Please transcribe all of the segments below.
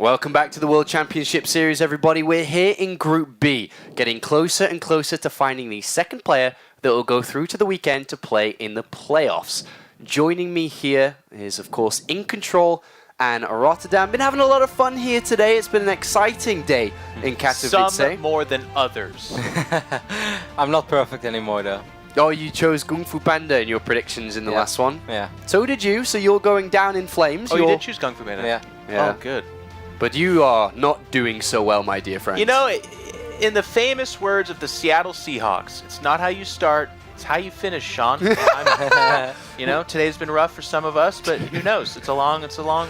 Welcome back to the World Championship Series, everybody. We're here in Group B, getting closer and closer to finding the second player that will go through to the weekend to play in the playoffs. Joining me here is, of course, In Control and Rotterdam. Been having a lot of fun here today. It's been an exciting day in Katowice. Some more than others. I'm not perfect anymore, though. Oh, you chose Kung Fu Panda in your predictions in the last one? Yeah. So did you, so you're going down in flames. Oh, you did choose Kung Fu Panda? Yeah. Oh, good. But you are not doing so well, my dear friend. You know, in the famous words of the Seattle Seahawks, it's not how you start, it's how you finish, Sean. You know, today's been rough for some of us, but who knows? It's a long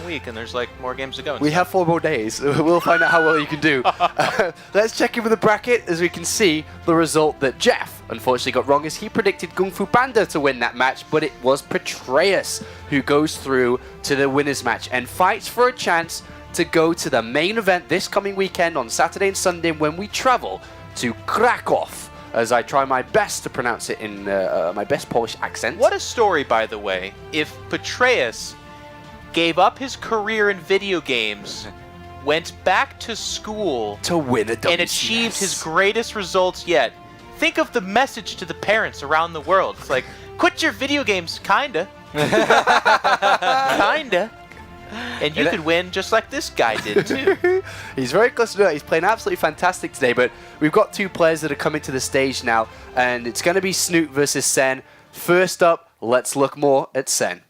week, and there's like more games to go. We have 4 more days. We'll find out how well you can do. Let's check in with the bracket. As we can see, the result that Jeff unfortunately got wrong is he predicted Kung Fu Panda to win that match, but it was Petraeus who goes through to the winners match and fights for a chance to go to the main event this coming weekend on Saturday and Sunday when we travel to Krakow, as I try my best to pronounce it in my best Polish accent. What a story, by the way. If Petraeus gave up his career in video games, went back to school to win a WCS and achieved his greatest results yet, think of the message to the parents around the world. It's like, quit your video games, kinda. Kinda. And you could win just like this guy did, too. He's very close to it. He's playing absolutely fantastic today, but we've got 2 players that are coming to the stage now, and it's going to be Snute versus Sen. First up, let's look more at Sen.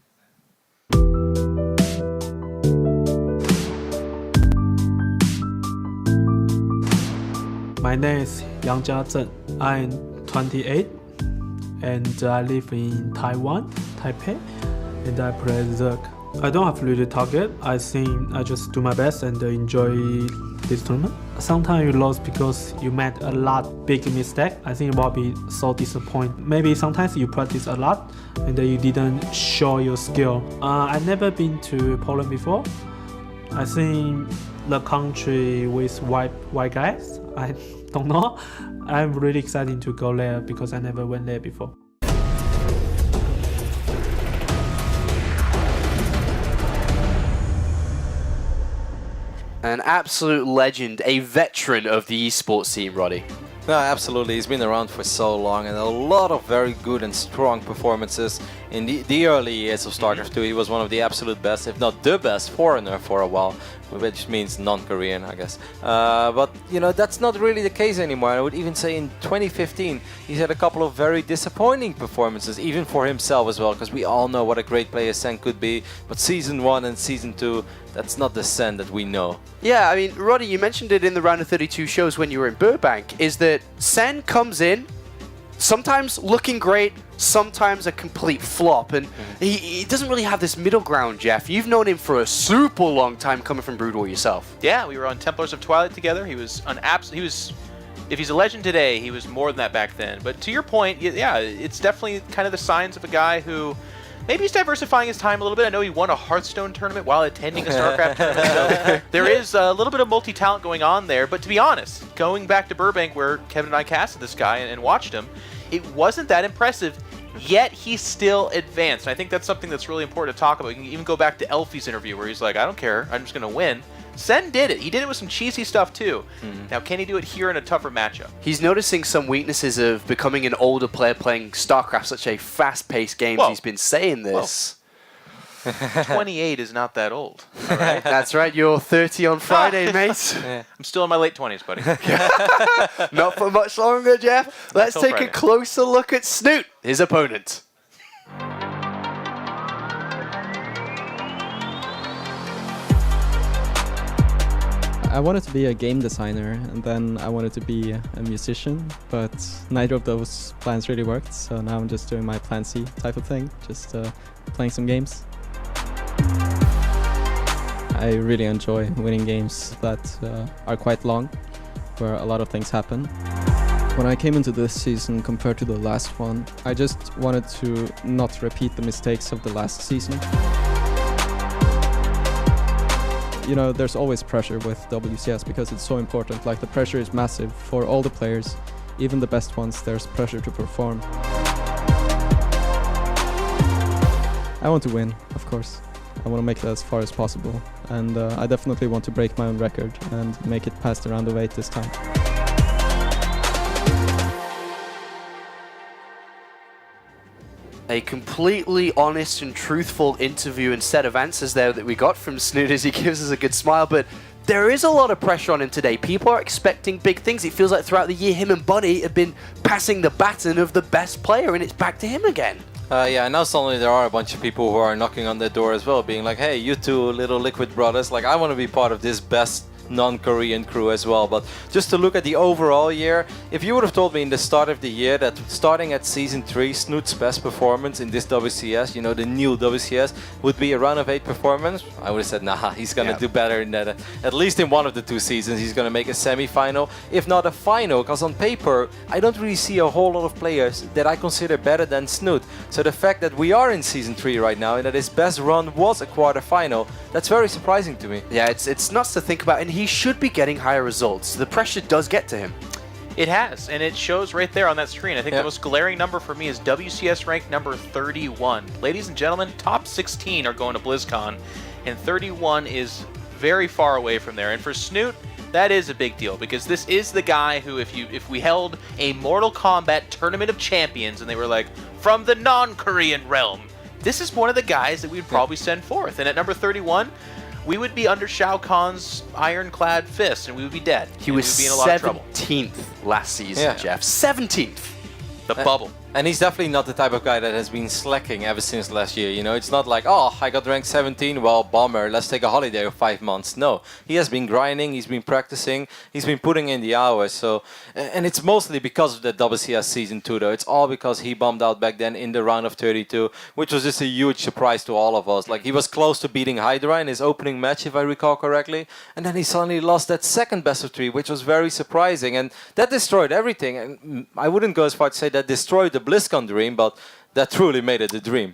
My name is Yang Jiazhen. I'm 28, and I live in Taiwan, Taipei, and I play Zerg. I don't have really target. I think I just do my best and enjoy this tournament. Sometimes you lose because you made a lot big mistake. I think it will be so disappointing. Maybe sometimes you practice a lot and then you didn't show your skill. I've never been to Poland before. I think the country with white guys, I don't know. I'm really excited to go there because I never went there before. An absolute legend, a veteran of the esports scene, Roddy. No, absolutely. He's been around for so long, and a lot of very good and strong performances. In the early years of StarCraft 2, he was one of the absolute best, if not the best foreigner for a while, which means non-Korean, I guess. But, you know, that's not really the case anymore. I would even say in 2015, he's had a couple of very disappointing performances, even for himself as well, because we all know what a great player Sen could be. But Season 1 and Season 2, that's not the Sen that we know. Yeah, I mean, Roddy, you mentioned it in the Round of 32 shows when you were in Burbank, is that Sen comes in, sometimes looking great, sometimes a complete flop, and he doesn't really have this middle ground, Jeff. You've known him for a super long time coming from Brood War yourself. Yeah, we were on Templars of Twilight together. He was if he's a legend today, he was more than that back then. But to your point, yeah, it's definitely kind of the signs of a guy who maybe he's diversifying his time a little bit. I know he won a Hearthstone tournament while attending a StarCraft tournament, so there is a little bit of multi-talent going on there. But to be honest, going back to Burbank where Kevin and I casted this guy and watched him, it wasn't that impressive, yet he still advanced. And I think that's something that's really important to talk about. You can even go back to Elfie's interview where he's like, I don't care, I'm just going to win. Sen did it. He did it with some cheesy stuff too. Now, can he do it here in a tougher matchup? He's noticing some weaknesses of becoming an older player playing StarCraft, such a fast-paced game. He's been saying this. 28 is not that old. All right? That's right, you're 30 on Friday, mate. I'm still in my late 20s, buddy. Not for much longer, Jeff. Let's till take Friday. a closer look at Snute, his opponent. I wanted to be a game designer, and then I wanted to be a musician, but neither of those plans really worked, so now I'm just doing my Plan C type of thing, just playing some games. I really enjoy winning games that are quite long, where a lot of things happen. When I came into this season compared to the last one, I just wanted to not repeat the mistakes of the last season. You know, there's always pressure with WCS because it's so important. Like, the pressure is massive for all the players, even the best ones. There's pressure to perform. I want to win, of course. I want to make it as far as possible. And I definitely want to break my own record and make it past the round of 8 this time. A completely honest and truthful interview and set of answers there that we got from Snute as he gives us a good smile, but there is a lot of pressure on him today. People are expecting big things. It feels like throughout the year him and Buddy have been passing the baton of the best player, and it's back to him again. Yeah, and now suddenly there are a bunch of people who are knocking on their door as well, being like, hey, you two little Liquid brothers, like I want to be part of this best non-Korean crew as well. But just to look at the overall year, if you would have told me in the start of the year that starting at Season 3, Snute's best performance in this WCS, you know, the new WCS, would be a round of 8 performance, I would have said, nah, he's gonna do better than that. At least in one of the 2 seasons, he's gonna make a semi-final, if not a final, because on paper, I don't really see a whole lot of players that I consider better than Snute. So the fact that we are in Season 3 right now and that his best run was a quarter-final, that's very surprising to me. Yeah, it's nuts to think about, and he should be getting higher results. The pressure does get to him. It has, and it shows right there on that screen. I think the most glaring number for me is WCS rank number 31. Ladies and gentlemen, top 16 are going to BlizzCon, and 31 is very far away from there. And for Snute, that is a big deal, because this is the guy who, if we held a Mortal Kombat Tournament of Champions and they were like, from the non-Korean realm, this is one of the guys that we'd probably send forth. And at number 31, we would be under Shao Kahn's ironclad fist, and we would be dead. He was 17th last season, Jeff. 17th. The bubble. And he's definitely not the type of guy that has been slacking ever since last year. You know, it's not like, oh, I got ranked 17, well, bummer, let's take a holiday of 5 months. No, he has been grinding, he's been practicing, he's been putting in the hours. So, and it's mostly because of the WCS Season 2, though. It's all because he bombed out back then in the round of 32, which was just a huge surprise to all of us. Like, he was close to beating Hydra in his opening match, if I recall correctly. And then he suddenly lost that second best of 3, which was very surprising. And that destroyed everything. And I wouldn't go as far to say that destroyed the BlizzCon dream, but that truly made it a dream.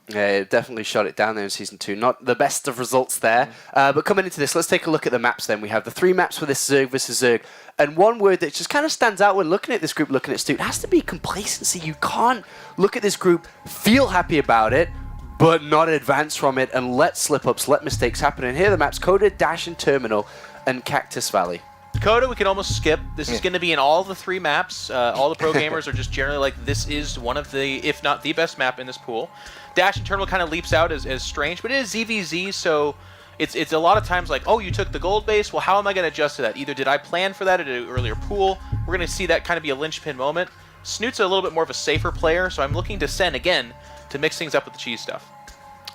Yeah, it definitely shot it down there in Season 2. Not the best of results there. But coming into this, let's take a look at the maps then. We have the 3 maps for this Zerg versus Zerg. And one word that just kind of stands out when looking at this group, looking at Snute, has to be complacency. You can't look at this group, feel happy about it, but not advance from it and let slip-ups, let mistakes happen. And here are the maps: Coda, Dash, and Terminal, and Cactus Valley. Coda, we can almost skip. This is going to be in all the 3 maps. All the pro gamers are just generally like, this is one of the, if not the best map in this pool. Dash and Terminal kind of leaps out as strange, but it is ZvZ, so it's a lot of times like, oh, you took the gold base, well, how am I going to adjust to that? Either did I plan for that at an earlier pool? We're going to see that kind of be a linchpin moment. Snute's a little bit more of a safer player, so I'm looking to Sen again to mix things up with the cheese stuff.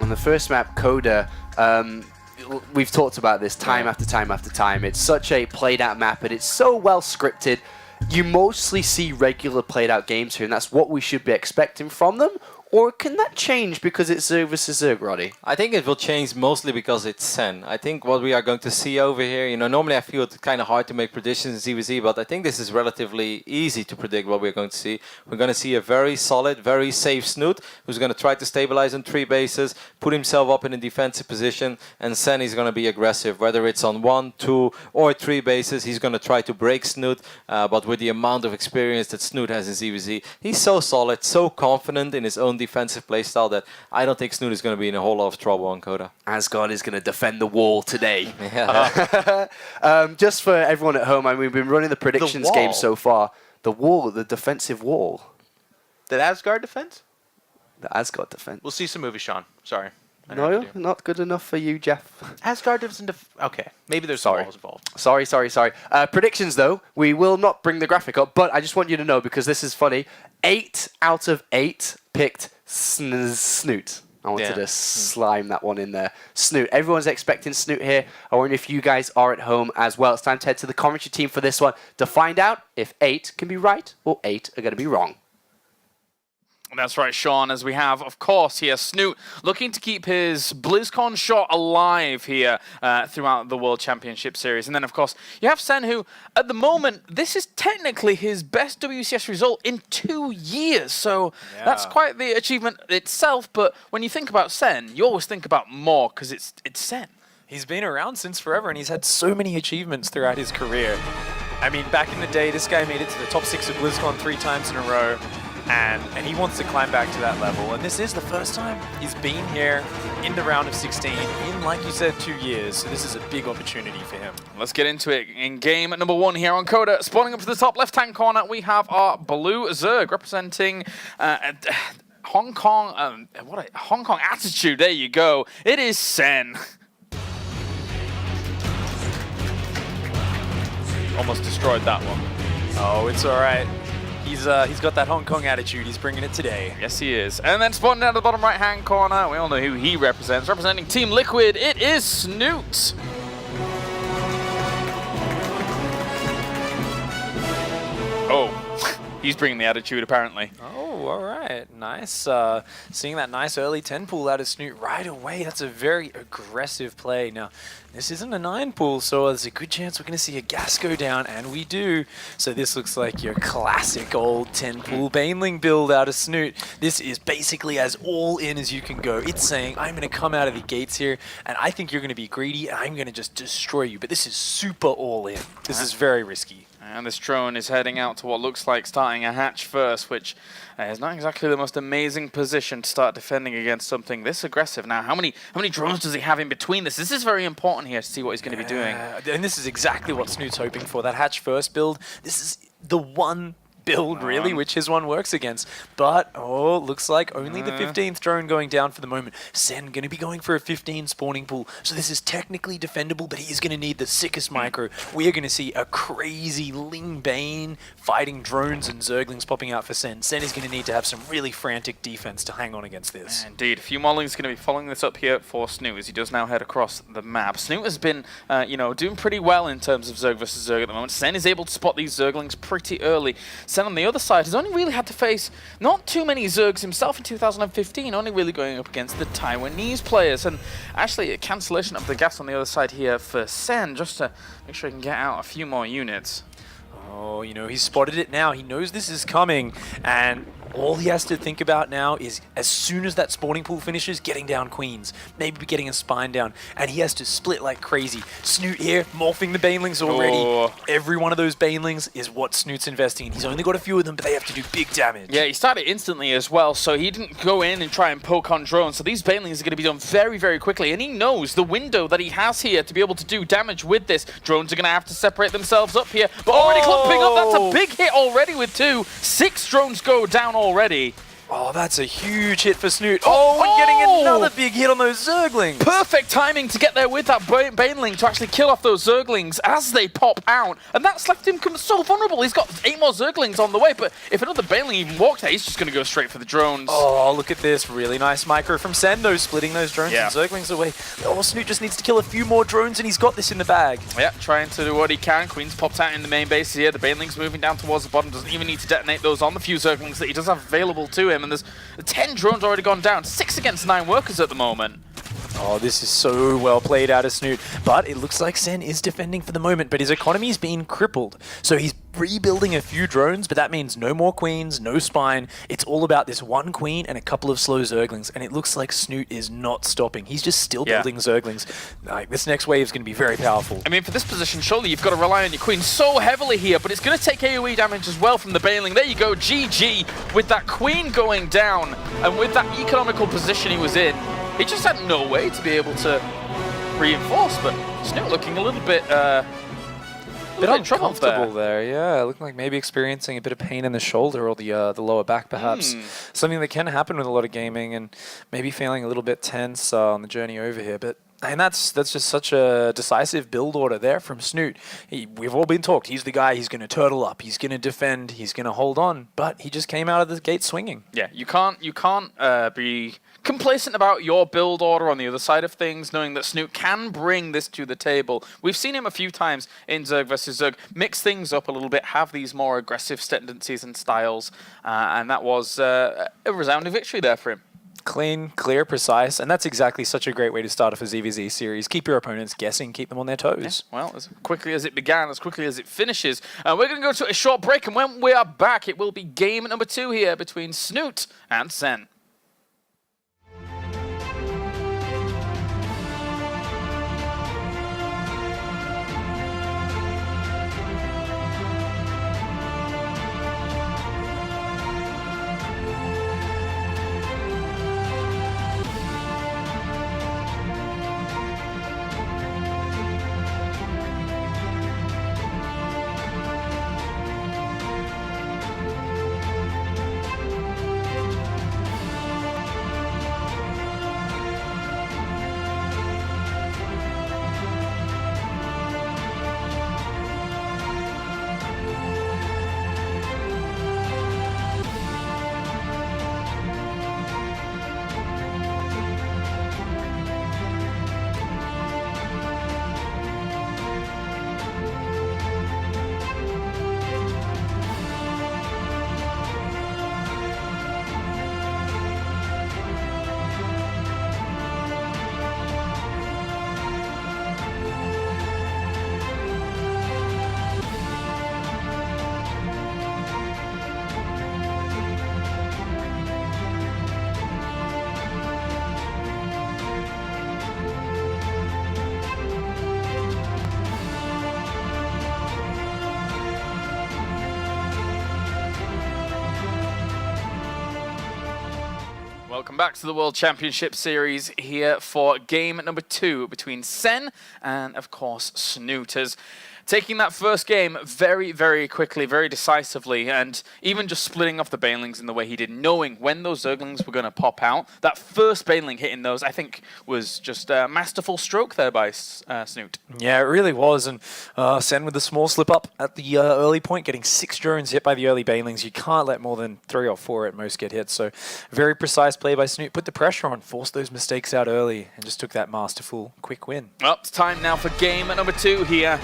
On the first map, Coda, we've talked about this time after time after time. It's such a played out map, and it's so well scripted. You mostly see regular played out games here, and that's what we should be expecting from them. Or can that change because it's Zerg versus Zerg, Roddy? I think it will change mostly because it's Sen. I think what we are going to see over here, you know, normally I feel it's kind of hard to make predictions in ZvZ, but I think this is relatively easy to predict what we're going to see. We're going to see a very solid, very safe Snute who's going to try to stabilize on 3 bases, put himself up in a defensive position, and Sen is going to be aggressive. Whether it's on 1, 2, or 3 bases, he's going to try to break Snute, but with the amount of experience that Snute has in ZvZ, he's so solid, so confident in his own defensive playstyle that I don't think Snute is going to be in a whole lot of trouble on Coda. Asgard is going to defend the wall today. Just for everyone at home, I mean, we've been running the predictions game so far. The wall, the defensive wall. Did Asgard defend? The Asgard defense. We'll see some movies, Sean. Sorry. No, not good enough for you, Jeff. Asgard doesn't okay, maybe there's some walls involved. Sorry. Predictions, though. We will not bring the graphic up, but I just want you to know, because this is funny, 8 out of 8 picked Snute. I wanted to slime that one in there. Snute. Everyone's expecting Snute here. I wonder if you guys are at home as well. It's time to head to the commentary team for this one to find out if 8 can be right or 8 are going to be wrong. That's right, Sean, as we have, of course, here, Snute looking to keep his BlizzCon shot alive here throughout the World Championship Series. And then, of course, you have Sen, who, at the moment, this is technically his best WCS result in 2 years. So that's quite the achievement itself. But when you think about Sen, you always think about more, because it's Sen. He's been around since forever, and he's had so many achievements throughout his career. I mean, back in the day, this guy made it to the top 6 of BlizzCon 3 times in a row. and he wants to climb back to that level. And this is the first time he's been here in the round of 16 in, like you said, 2 years. So this is a big opportunity for him. Let's get into it. In game number 1 here on Coda, spawning up to the top left-hand corner, we have our blue Zerg representing Hong Kong. What a Hong Kong attitude! There you go. It is Sen. Almost destroyed that one. Oh, it's all right. He's got that Hong Kong attitude. He's bringing it today. Yes, he is. And then spawning down to the bottom right-hand corner, we all know who he represents. Representing Team Liquid, it is Snute. Oh, he's bringing the attitude apparently. Oh, all right. Nice. Seeing that nice early 10 pull out of Snute right away. That's a very aggressive play. Now, this isn't a 9 pull, so there's a good chance we're going to see a gas go down, and we do. So this looks like your classic old 10 pull Baneling build out of Snute. This is basically as all in as you can go. It's saying, I'm going to come out of the gates here, and I think you're going to be greedy, and I'm going to just destroy you. But this is super all in. This is very risky. And this drone is heading out to what looks like starting a hatch first, which is not exactly the most amazing position to start defending against something this aggressive. Now, how many drones does he have in between this? This is very important here to see what he's going to be doing. And this is exactly what Snute's hoping for, that hatch first build. This is the one build, really, which his one works against. But, oh, looks like only the 15th drone going down for the moment. Sen going to be going for a 15 spawning pool. So this is technically defendable, but he is going to need the sickest micro. We are going to see a crazy Ling Bane fighting drones and Zerglings popping out for Sen. Sen is going to need to have some really frantic defense to hang on against this. Indeed. A few Mollings going to be following this up here for Snute as he does now head across the map. Snute has been, doing pretty well in terms of Zerg versus Zerg at the moment. Sen is able to spot these Zerglings pretty early. Sen on the other side has only really had to face not too many Zergs himself in 2015, only really going up against the Taiwanese players. And actually a cancellation of the gas on the other side here for Sen, just to make sure he can get out a few more units. Oh, he's spotted it now. He knows this is coming, and all he has to think about now is, as soon as that spawning pool finishes, getting down queens, maybe getting a spine down, and he has to split like crazy. Snute here, morphing the Banelings already. Oh. Every one of those Banelings is what Snute's investing in. He's only got a few of them, but they have to do big damage. Yeah, he started instantly as well, so he didn't go in and try and poke on drones. So these Banelings are going to be done very, very quickly, and he knows the window that he has here to be able to do damage with this. Drones are going to have to separate themselves up here, but already clumping up. That's a big hit already with 2. 6 drones go down already. Oh, that's a huge hit for Snute. Oh, and getting another big hit on those Zerglings. Perfect timing to get there with that Baneling to actually kill off those Zerglings as they pop out. And that's left him so vulnerable. He's got 8 more Zerglings on the way, but if another Baneling even walked there, he's just going to go straight for the drones. Oh, look at this. Really nice micro from Sen, though, splitting those drones and Zerglings away. Oh, Snute just needs to kill a few more drones, and he's got this in the bag. Yeah, trying to do what he can. Queen's popped out in the main base here. The Baneling's moving down towards the bottom. Doesn't even need to detonate those on the few Zerglings that he does have available to him. And there's 10 drones already gone down. 6 against 9 workers at the moment. Oh, this is so well played out of Snute. But it looks like Sen is defending for the moment, but his economy's been crippled. So he's rebuilding a few drones, but that means no more queens, no spine. It's all about this one queen and a couple of slow Zerglings, and it looks like Snute is not stopping. He's just still building Zerglings. Like, this next wave is going to be very powerful. I mean, for this position, surely you've got to rely on your queen so heavily here, but it's going to take AoE damage as well from the Baneling. There you go, GG, with that queen going down, and with that economical position he was in, he just had no way to be able to reinforce, but Snute looking a little bit bit uncomfortable there. Yeah, looking like maybe experiencing a bit of pain in the shoulder or the lower back, perhaps. Something that can happen with a lot of gaming, and maybe feeling a little bit tense on the journey over here. But and that's just such a decisive build order there from Snute. We've all been talked. He's the guy. He's going to turtle up. He's going to defend. He's going to hold on. But he just came out of the gate swinging. Yeah, you can't be complacent about your build order on the other side of things, knowing that Snute can bring this to the table. We've seen him a few times in Zerg versus Zerg mix things up a little bit, have these more aggressive tendencies and styles, and that was a resounding victory there for him. Clean, clear, precise, and that's exactly such a great way to start off a ZvZ series. Keep your opponents guessing, keep them on their toes. Yeah, well, as quickly as it began, as quickly as it finishes. We're going to go to a short break, and when we are back, it will be game number 2 here between Snute and Sen. Welcome back to the World Championship Series here for game number 2 between Sen and, of course, Snute. Taking that first game very, very quickly, very decisively, and even just splitting off the Banelings in the way he did, knowing when those Zerglings were going to pop out. That first Baneling hitting those, I think, was just a masterful stroke there by Snute. Yeah, it really was, and Sen with a small slip-up at the early point, getting 6 drones hit by the early Banelings. You can't let more than 3 or 4 at most get hit, so very precise play by Snute. Put the pressure on, forced those mistakes out early, and just took that masterful, quick win. Well, it's time now for game number 2 here.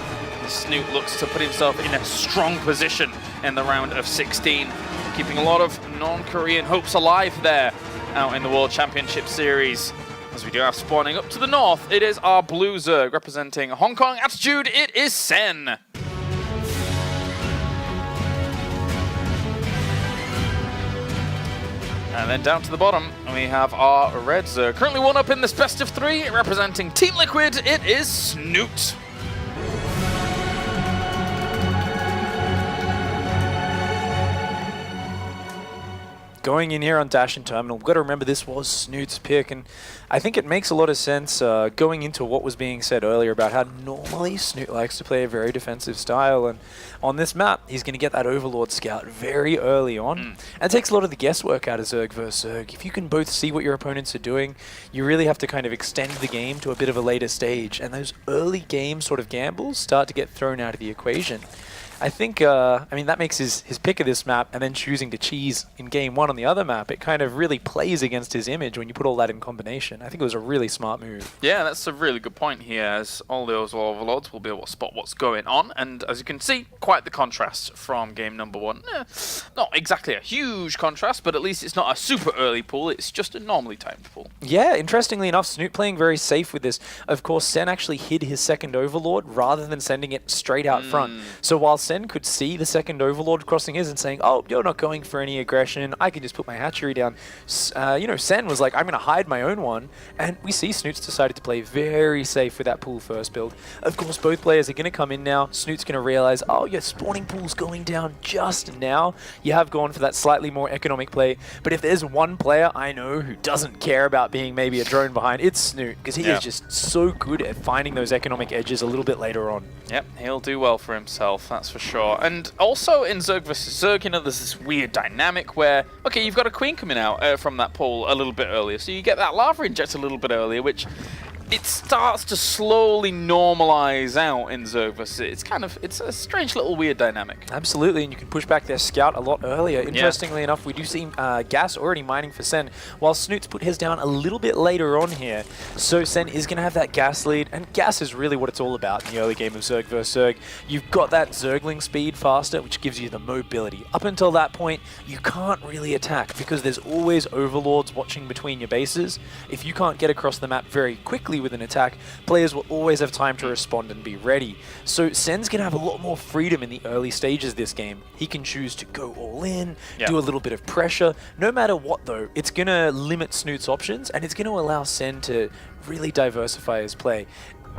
Snute looks to put himself in a strong position in the round of 16, keeping a lot of non-Korean hopes alive there out in the World Championship Series. As we do have spawning up to the north, it is our blue Zerg representing Hong Kong Attitude. It is Sen. And then down to the bottom, we have our red Zerg. Currently 1 up in this best of 3, representing Team Liquid. It is Snute. Going in here on Dash and Terminal, we've got to remember this was Snute's pick, and I think it makes a lot of sense going into what was being said earlier about how normally Snute likes to play a very defensive style, and on this map, he's going to get that Overlord Scout very early on, and it takes a lot of the guesswork out of Zerg versus Zerg. If you can both see what your opponents are doing, you really have to kind of extend the game to a bit of a later stage, and those early game sort of gambles start to get thrown out of the equation. I think, I mean, that makes his pick of this map and then choosing to cheese in game 1 on the other map, it kind of really plays against his image when you put all that in combination. I think it was a really smart move. Yeah, that's a really good point here, as all those Overlords will be able to spot what's going on, and as you can see, quite the contrast from game number 1. Not exactly a huge contrast, but at least it's not a super early pull, it's just a normally timed pull. Yeah, interestingly enough, Snute playing very safe with this. Of course, Sen actually hid his second Overlord rather than sending it straight out front. So while Sen could see the second Overlord crossing his and saying, oh, you're not going for any aggression, I can just put my hatchery down. You know, Sen was like, I'm going to hide my own one. And we see Snute's decided to play very safe with that pool first build. Of course, both players are going to come in now. Snute's going to realize, oh, your spawning pool's going down just now. You have gone for that slightly more economic play. But if there's one player I know who doesn't care about being maybe a drone behind, it's Snute, because he is just so good at finding those economic edges a little bit later on. Yep, he'll do well for himself, that's for sure. And also in Zerg vs Zerg, you know, there's this weird dynamic where, okay, you've got a queen coming out from that pool a little bit earlier, so you get that lava inject a little bit earlier, which it starts to slowly normalize out in Zerg vs. It's a strange little weird dynamic. Absolutely, and you can push back their scout a lot earlier. Interestingly enough, we do see Gas already mining for Sen, while Snute's put his down a little bit later on here. So Sen is going to have that Gas lead, and Gas is really what it's all about in the early game of Zerg vs. Zerg. You've got that Zergling speed faster, which gives you the mobility. Up until that point, you can't really attack because there's always Overlords watching between your bases. If you can't get across the map very quickly with an attack, players will always have time to respond and be ready. So Sen's going to have a lot more freedom in the early stages of this game. He can choose to go all in, do a little bit of pressure. No matter what though, it's going to limit Snute's options and it's going to allow Sen to really diversify his play.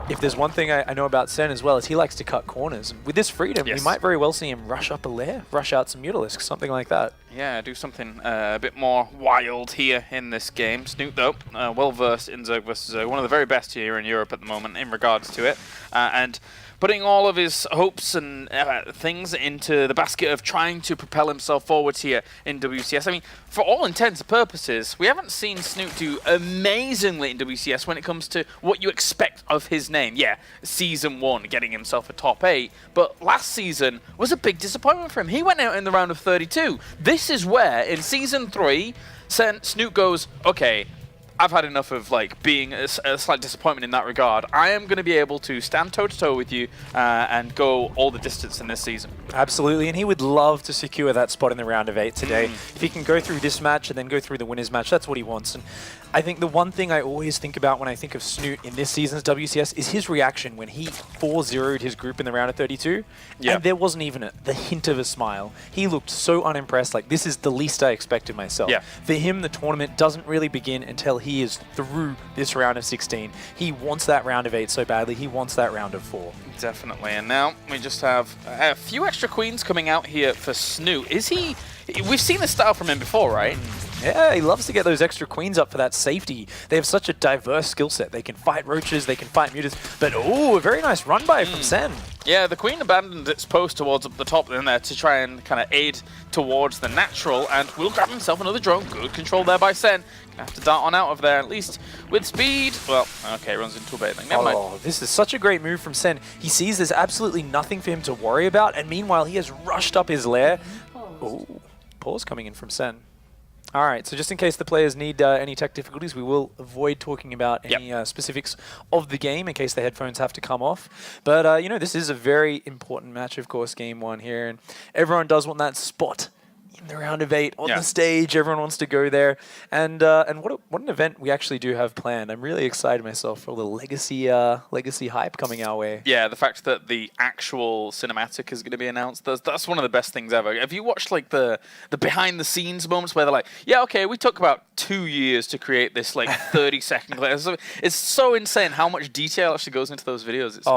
If there's one thing I know about Sen as well, is he likes to cut corners. And with this freedom, you might very well see him rush up a lair, rush out some Mutalisks, something like that. Yeah, do something a bit more wild here in this game. Snute, though, well-versed in Zerg vs. Zerg, one of the very best here in Europe at the moment in regards to it. And putting all of his hopes and things into the basket of trying to propel himself forwards here in WCS. I mean, for all intents and purposes, we haven't seen Snute do amazingly in WCS when it comes to what you expect of his name. Yeah, Season 1, getting himself a top 8, but last season was a big disappointment for him. He went out in the round of 32. This is where, in Season 3, Snute goes, okay, I've had enough of like being a slight disappointment in that regard. I am going to be able to stand toe-to-toe with you and go all the distance in this season. Absolutely, and he would love to secure that spot in the round of 8 today. If he can go through this match and then go through the winners match, that's what he wants. And I think the one thing I always think about when I think of Snute in this season's WCS is his reaction when he 4-0'd his group in the round of 32, and there wasn't even the hint of a smile. He looked so unimpressed, like this is the least I expected myself. For him, the tournament doesn't really begin until he is through this round of 16. He wants that round of 8 so badly, he wants that round of 4. Definitely, and now we just have a few extra queens coming out here for Snute. Is he... We've seen this style from him before, right? Yeah, he loves to get those extra queens up for that safety. They have such a diverse skill set. They can fight roaches, they can fight mutas, but oh, a very nice run by from Sen. Yeah, the queen abandoned its post towards up the top in there to try and kind of aid towards the natural, and will grab himself another drone. Good control there by Sen. Gonna have to dart on out of there, at least with speed. Well, okay, runs into a baitling. Never mind. This is such a great move from Sen. He sees there's absolutely nothing for him to worry about, and meanwhile he has rushed up his lair. Oh, pause coming in from Sen. All right, so just in case the players need any tech difficulties, we will avoid talking about any specifics of the game in case the headphones have to come off. But, you know, this is a very important match, of course, game 1 here. And everyone does want that spot in the round of 8 on the stage. Everyone wants to go there. And what an event we actually do have planned. I'm really excited myself for the legacy hype coming our way. Yeah, the fact that the actual cinematic is going to be announced, that's one of the best things ever. Have you watched like the behind the scenes moments where they're like, yeah, okay, we took about 2 years to create this like 30-second clip. It's so insane how much detail actually goes into those videos. It's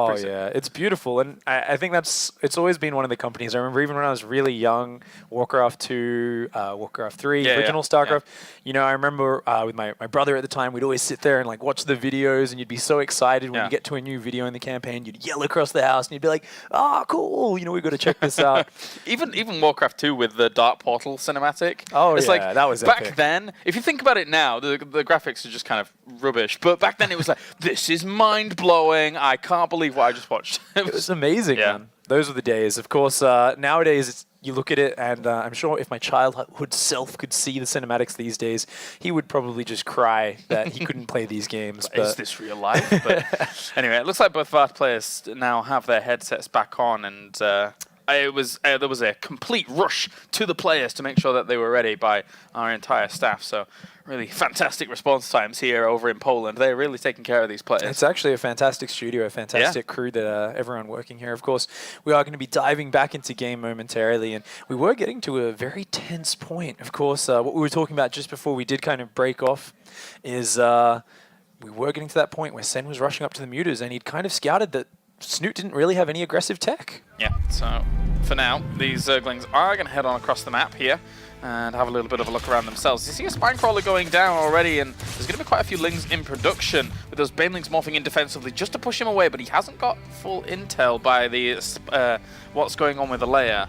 It's beautiful. And I think it's always been one of the companies. I remember even when I was really young, Warcraft 2, Warcraft 3, original StarCraft. You know, I remember with my brother at the time, we'd always sit there and like watch the videos, and you'd be so excited when you get to a new video in the campaign. You'd yell across the house, and you'd be like, "Oh, cool! You know, we've got to check this out." even Warcraft 2 with the Dark Portal cinematic. Oh, it's yeah, like, that was back epic. then. If you think about it now, the graphics are just kind of rubbish. But back then, it was like, this is mind blowing. I can't believe what I just watched. It was amazing, man. Those were the days. Of course, nowadays you look at it, and I'm sure if my childhood self could see the cinematics these days, he would probably just cry that he couldn't play these games. Is this real life? But anyway, it looks like both of our players now have their headsets back on, and there was a complete rush to the players to make sure that they were ready by our entire staff. So really fantastic response times here over in Poland. They're really taking care of these players. It's actually a fantastic studio, a fantastic crew that everyone working here. Of course, we are going to be diving back into game momentarily, and we were getting to a very tense point. Of course, what we were talking about just before we did kind of break off is we were getting to that point where Sen was rushing up to the mutas, and he'd kind of scouted that Snute didn't really have any aggressive tech. Yeah, so for now, these Zerglings are going to head on across the map here and have a little bit of a look around themselves. You see a Spine Crawler going down already, and there's going to be quite a few Lings in production, with those Banelings morphing in defensively just to push him away, but he hasn't got full intel by the what's going on with the layer.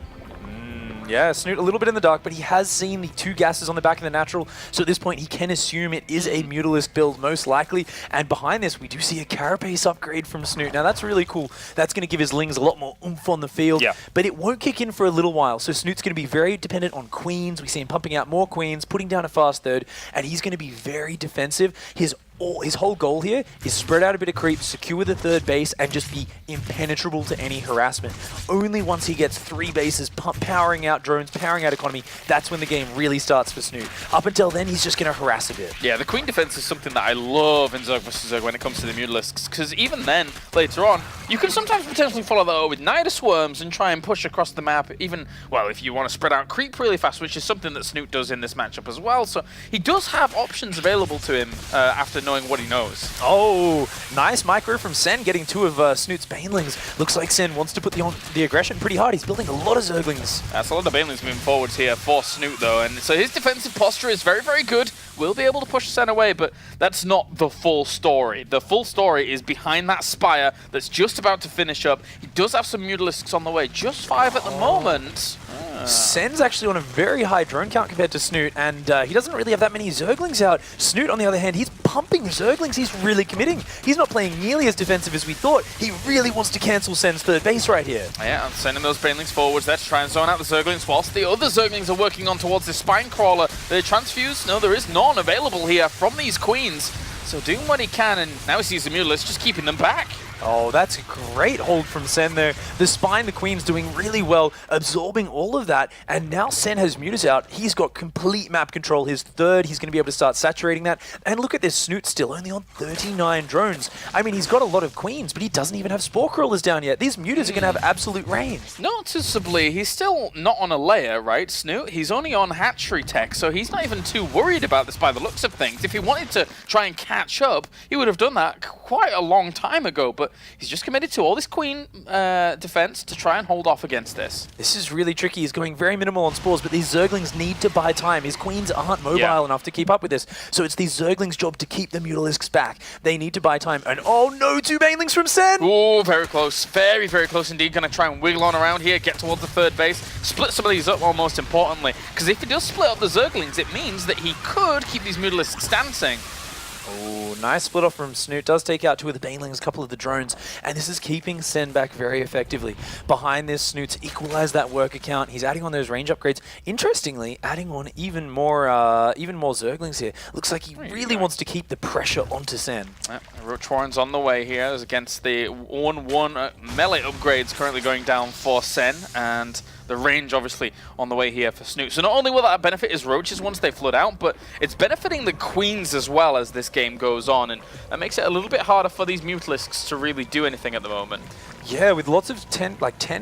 Yeah, Snute a little bit in the dark, but he has seen the 2 gases on the back of the natural, so at this point he can assume it is a Mutalisk build, most likely. And behind this, we do see a Carapace upgrade from Snute. Now that's really cool. That's going to give his Lings a lot more oomph on the field, but it won't kick in for a little while. So Snute's going to be very dependent on Queens. We see him pumping out more Queens, putting down a fast third, and he's going to be very defensive. His whole goal here is spread out a bit of creep, secure the 3rd base, and just be impenetrable to any harassment. Only once he gets 3 bases, powering out drones, powering out economy, that's when the game really starts for Snute. Up until then, he's just going to harass a bit. Yeah, the Queen defense is something that I love in Zerg vs. Zerg when it comes to the Mutalisks, because even then, later on, you can sometimes potentially follow that up with Nida Swarms and try and push across the map, even, well, if you want to spread out creep really fast, which is something that Snute does in this matchup as well. So he does have options available to him after knowing what he knows. Oh, nice micro from Sen, getting 2 of Snute's Banelings. Looks like Sen wants to put the aggression pretty hard. He's building a lot of Zerglings. That's a lot of Banelings moving forwards here for Snute, though, and so his defensive posture is very, very good. Will be able to push Sen away, but that's not the full story. The full story is behind that Spire that's just about to finish up. He does have some Mutalisks on the way, just 5 at the moment. Sen's actually on a very high drone count compared to Snute, and he doesn't really have that many Zerglings out. Snute, on the other hand, he's pumping Zerglings. He's really committing. He's not playing nearly as defensive as we thought. He really wants to cancel Sen's 3rd base right here. Yeah, I'm sending those Banelings forwards there to try and zone out the Zerglings, whilst the other Zerglings are working on towards the Spine Crawler. The Transfuse, no, there is none available here from these Queens. So doing what he can, and now he sees the Mutalisk just keeping them back. Oh, that's a great hold from Sen there. The Spine, the Queen's doing really well, absorbing all of that. And now Sen has Mutas out. He's got complete map control. His 3rd, he's going to be able to start saturating that. And look at this, Snute still only on 39 drones. I mean, he's got a lot of Queens, but he doesn't even have Spore Crawlers down yet. These Mutas are going to have absolute range. Noticeably, he's still not on a layer, right, Snute? He's only on hatchery tech, so he's not even too worried about this by the looks of things. If he wanted to try and catch up, he would have done that quite a long time ago. But but he's just committed to all this queen defense to try and hold off against this. This is really tricky. He's going very minimal on spores, but these Zerglings need to buy time. His queens aren't mobile enough to keep up with this, so it's these Zerglings' job to keep the Mutalisks back. They need to buy time, and oh no, 2 banelings from Sen! Oh, very close. Very, very close indeed. Going to try and wiggle on around here, get towards the third base, split some of these up, most importantly, because if he does split up the Zerglings, it means that he could keep these Mutalisks dancing. Oh, nice split off from Snute. Does take out 2 of the banelings, a couple of the drones, and this is keeping Sen back very effectively. Behind this, Snute's equalized that work account. He's adding on those range upgrades. Interestingly, adding on even more Zerglings here. Looks like he really wants to keep the pressure onto Sen. Roach Warren's on the way here against the 1-1 melee upgrades currently going down for Sen, and the range obviously on the way here for Snute. So not only will that benefit his roaches once they flood out, but it's benefiting the queens as well as this game goes on, and that makes it a little bit harder for these Mutalisks to really do anything at the moment. Yeah, with lots of 10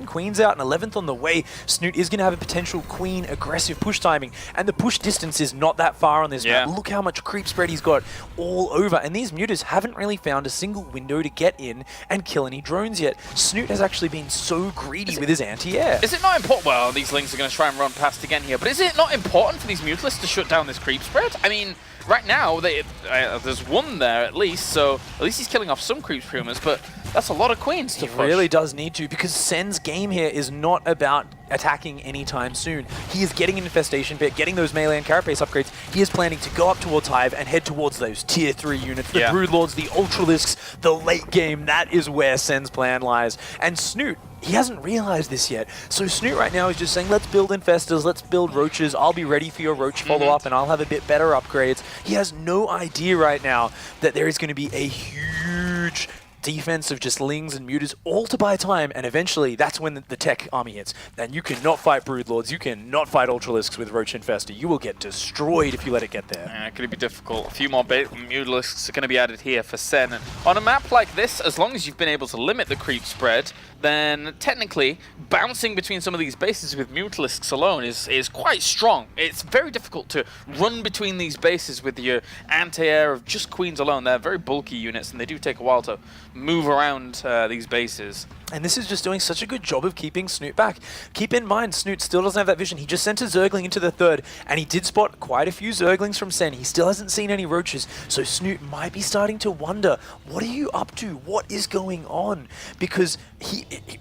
queens out and 11th on the way, Snute is going to have a potential queen aggressive push timing, and the push distance is not that far on this map. Look how much creep spread he's got all over, and these mutas haven't really found a single window to get in and kill any drones yet. Snute has actually been so greedy with his anti-air. Is it not important? Well, these Lings are going to try and run past again here, but is it not important for these Mutalisks to shut down this creep spread? I mean, right now, there's one there at least, so at least he's killing off some creep screamers, but that's a lot of queens to push. He really does need to, because Sen's game here is not about attacking anytime soon. He is getting an infestation pit, getting those melee and carapace upgrades. He is planning to go up towards Hive and head towards those tier 3 units, the Broodlords, the Ultralisks, the late game. That is where Sen's plan lies. And Snute, he hasn't realized this yet. So Snute right now is just saying, let's build infestors, let's build roaches, I'll be ready for your roach follow-up and I'll have a bit better upgrades. He has no idea right now that there is going to be a huge defense of just Lings and Mutas all to buy time, and eventually that's when the tech army hits. And you cannot fight Broodlords, you cannot fight Ultralisks with Roach Infestor. You will get destroyed if you let it get there. Yeah, it's going to be difficult. A few more Mutalisks are going to be added here for Sen. And on a map like this, as long as you've been able to limit the creep spread, then technically bouncing between some of these bases with Mutalisks alone is quite strong. It's very difficult to run between these bases with your anti-air of just queens alone. They're very bulky units, and they do take a while to move around these bases. And this is just doing such a good job of keeping Snute back. Keep in mind, Snute still doesn't have that vision. He just sent a Zergling into the third, and he did spot quite a few Zerglings from Sen. He still hasn't seen any roaches, so Snute might be starting to wonder, what are you up to? What is going on? Because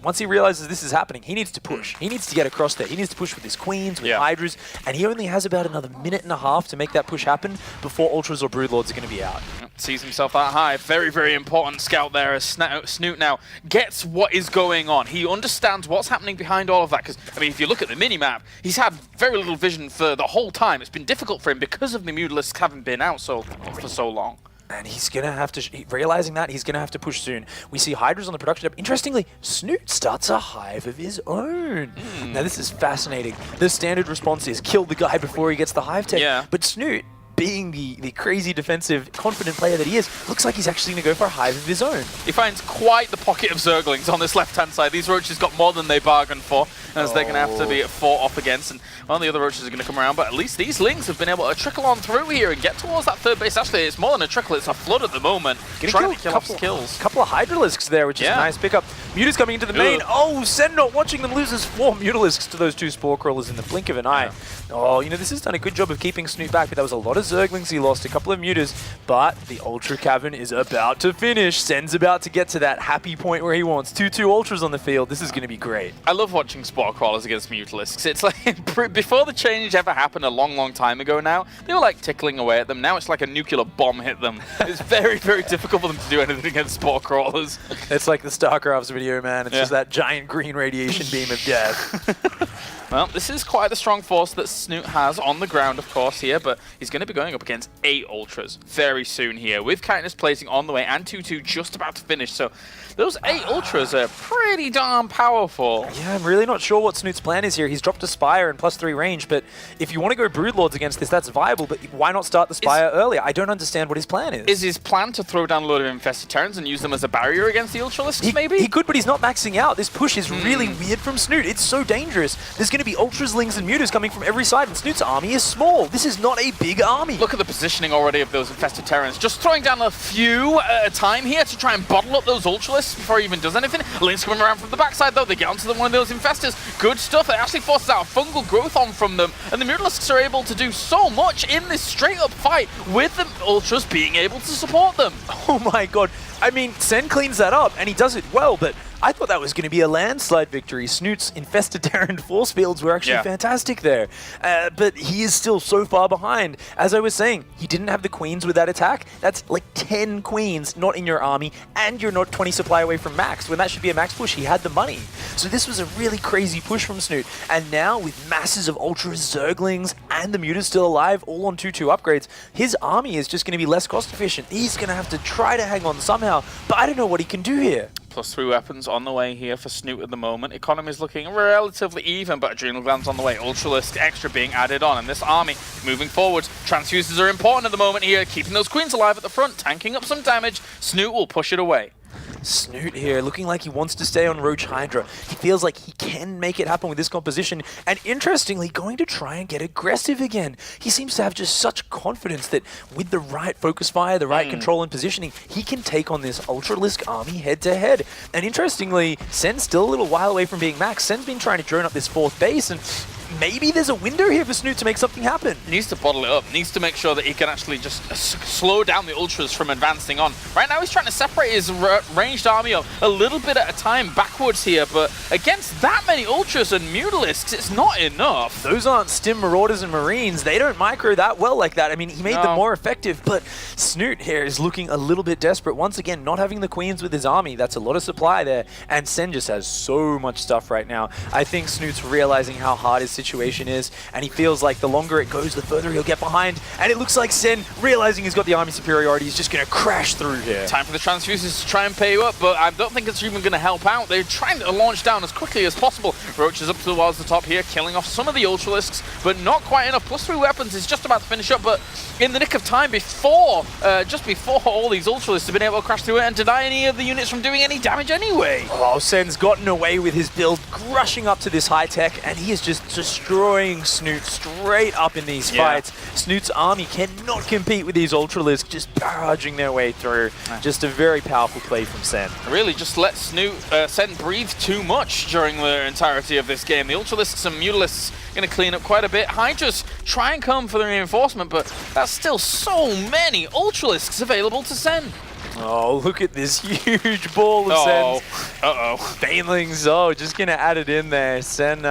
once he realizes this is happening, he needs to push. He needs to get across there. He needs to push with his queens, with Hydras, and he only has about another minute and a half to make that push happen before Ultras or Broodlords are going to be out. Sees himself that high. Very, very important scout there as Snute now gets what is going on. He understands what's happening behind all of that, because, I mean, if you look at the mini-map, he's had very little vision for the whole time. It's been difficult for him because of the Mutalisks having been out for so long. And he's going to have to, realizing that, he's going to have to push soon. We see Hydras on the production hub. Interestingly, Snute starts a hive of his own. Now, this is fascinating. The standard response is kill the guy before he gets the hive tech. But Snute, being the crazy defensive, confident player that he is, looks like he's actually going to go for a hive of his own. He finds quite the pocket of Zerglings on this left-hand side. These roaches got more than they bargained for, as they're going to have to be fought off against. And well, the other roaches are going to come around, but at least these Lings have been able to trickle on through here and get towards that third base. Actually, it's more than a trickle, it's a flood at the moment. Trying to kill off kills. A couple of Hydralisks there, which is a nice pickup. Muta's coming into the main. Oh, Sen not watching them, loses 4 Mutalisks to those 2 Spore Crawlers in the blink of an eye. Oh, you know, this has done a good job of keeping Snute back, but there was a lot of Zerglings he lost, a couple of Mutas, but the Ultra Cavern is about to finish. Sen's about to get to that happy point where he wants 2-2 Ultras on the field. This is going to be great. I love watching Spore Crawlers against Mutalisks. It's like, before the change ever happened a long, long time ago now, they were like tickling away at them. Now it's like a nuclear bomb hit them. It's very, very difficult for them to do anything against Spore Crawlers. It's like the StarCraft video, man. It's just that giant green radiation beam of death. Well, this is quite the strong force that Snute has on the ground, of course, here, but he's going to be going up against 8 Ultras very soon here, with Kindness placing on the way and 2-2 just about to finish. So those 8 Ultras are pretty darn powerful. Yeah, I'm really not sure what Snute's plan is here. He's dropped a Spire and +3 range, but if you want to go Broodlords against this, that's viable, but why not start the Spire earlier? I don't understand what his plan is. Is his plan to throw down a load of Infested Terrans and use them as a barrier against the Ultralisks, maybe? He could, but he's not maxing out. This push is really weird from Snute. It's so dangerous. There's going to to be Ultras, Lings, and Mutas coming from every side, and Snoot's army is small. This is not a big army. Look at the positioning already of those infested Terrans. Just throwing down a few at a time here to try and bottle up those Ultralisks before he even does anything. Link's coming around from the backside though. They get onto one of those infestors. Good stuff. It actually forces out a fungal growth on from them. And the Mutalisks are able to do so much in this straight up fight with the Ultras being able to support them. Oh my god. I mean, Sen cleans that up, and he does it well, but I thought that was going to be a landslide victory. Snoot's infested Terran force fields were actually fantastic there. But he is still so far behind. As I was saying, he didn't have the queens with that attack. That's like 10 queens not in your army, and you're not 20 supply away from max. When that should be a max push, he had the money. So this was a really crazy push from Snoot. And now, with masses of Ultras, Zerglings, and the Mutas still alive, all on 2-2 upgrades, his army is just going to be less cost efficient. He's going to have to try to hang on somehow, but I don't know what he can do here. +3 weapons on the way here for Snoot at the moment. Economy is looking relatively even, but Adrenal Glands on the way. Ultralisk extra being added on, and this army moving forward. Transfuses are important at the moment here, keeping those queens alive at the front, tanking up some damage. Snoot will push it away. Snoot here, looking like he wants to stay on Roach Hydra. He feels like he can make it happen with this composition, and interestingly, going to try and get aggressive again. He seems to have just such confidence that with the right focus fire, the right control and positioning, he can take on this Ultralisk army head-to-head. And interestingly, Sen's still a little while away from being max. Sen's been trying to drone up this 4th base, and maybe there's a window here for Snoot to make something happen. Needs to bottle it up, needs to make sure that he can actually just slow down the Ultras from advancing on. Right now he's trying to separate his ranged army up a little bit at a time backwards here, but against that many Ultras and Mutalisks, it's not enough. Those aren't Stim Marauders and Marines. They don't micro that well like that. I mean, he made them more effective, but Snoot here is looking a little bit desperate. Once again, not having the queens with his army. That's a lot of supply there, and Sen just has so much stuff right now. I think Snoot's realizing how hard his situation is, and he feels like the longer it goes, the further he'll get behind, and it looks like Sen, realizing he's got the army superiority, is just going to crash through here. Time for the transfuses to try and pay you up, but I don't think it's even going to help out. They're trying to launch down as quickly as possible. Roach is up towards the top here, killing off some of the Ultralisks, but not quite enough. +3 weapons is just about to finish up, but in the nick of time before, just before all these Ultralisks have been able to crash through it and deny any of the units from doing any damage anyway. Oh, Sen's gotten away with his build, rushing up to this high tech, and he is just destroying Snoot straight up in these fights. Snoot's army cannot compete with these Ultralisks, just barraging their way through. Just a very powerful play from Sen. Really just let Sen breathe too much during the entirety of this game. The Ultralisks and Mutalisks going to clean up quite a bit. Hydras try and come for the reinforcement, but that's still so many Ultralisks available to Sen. Oh, look at this huge ball of Sen's. Banelings, just going to add it in there. Sen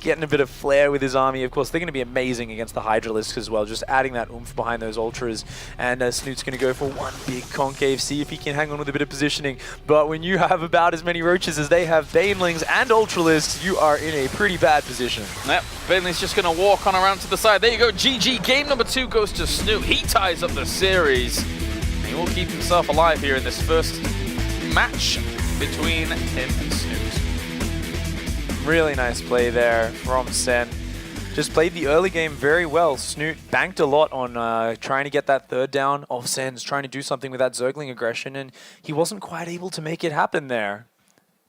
getting a bit of flair with his army. Of course, they're going to be amazing against the Hydralisks as well, just adding that oomph behind those Ultras. And Snoot's going to go for one big concave, see if he can hang on with a bit of positioning. But when you have about as many Roaches as they have Banelings and Ultralisks, you are in a pretty bad position. Yep, Baneling's just going to walk on around to the side. There you go, GG. Game number 2 goes to Snoot. He ties up the series. He will keep himself alive here in this first match between him and Snoot. Really nice play there from Sen. Just played the early game very well. Snoot banked a lot on trying to get that 3rd down of Sen's, trying to do something with that Zergling aggression, and he wasn't quite able to make it happen there.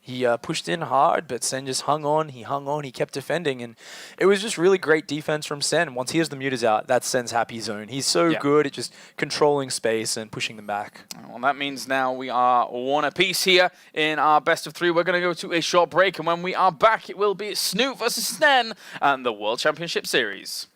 He pushed in hard, but Sen just hung on, he kept defending, and it was just really great defense from Sen. Once he has the Mutas out, that's Sen's happy zone. He's so good at just controlling space and pushing them back. Well, that means now we are 1 apiece here in our best of 3. We're going to go to a short break, and when we are back, it will be Snoot versus Snen and the World Championship Series.